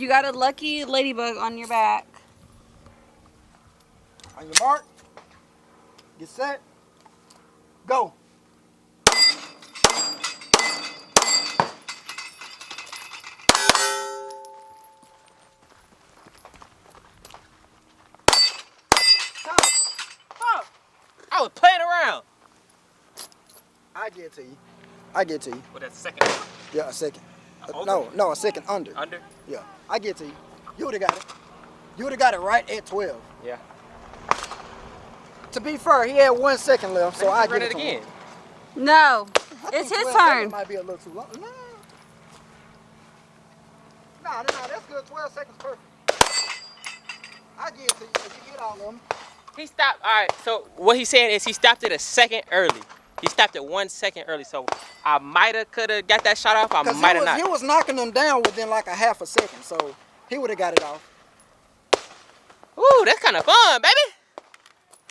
You got a lucky ladybug on your back. On your mark. Get set. Go. Oh, I was playing around. I get it to you. I get it to you. What, that's the second one? Yeah, a second. Over? No, a second under. Under? Yeah, I get it to you. You would have got it. You would have got it right at 12. Yeah. To be fair, he had 1 second left, so I run get it it to again. him. No, I it's think his 12 seconds turn. might be a little too long. Nah, that's good. 12 seconds perfect. I get it to you. You get all of them. He stopped. All right. So what he's saying is he stopped it a second early. He stopped it 1 second early. So I could have got that shot off. I might have not. He was knocking them down within like a half a second, so he would have got it off. Ooh, that's kind of fun, baby.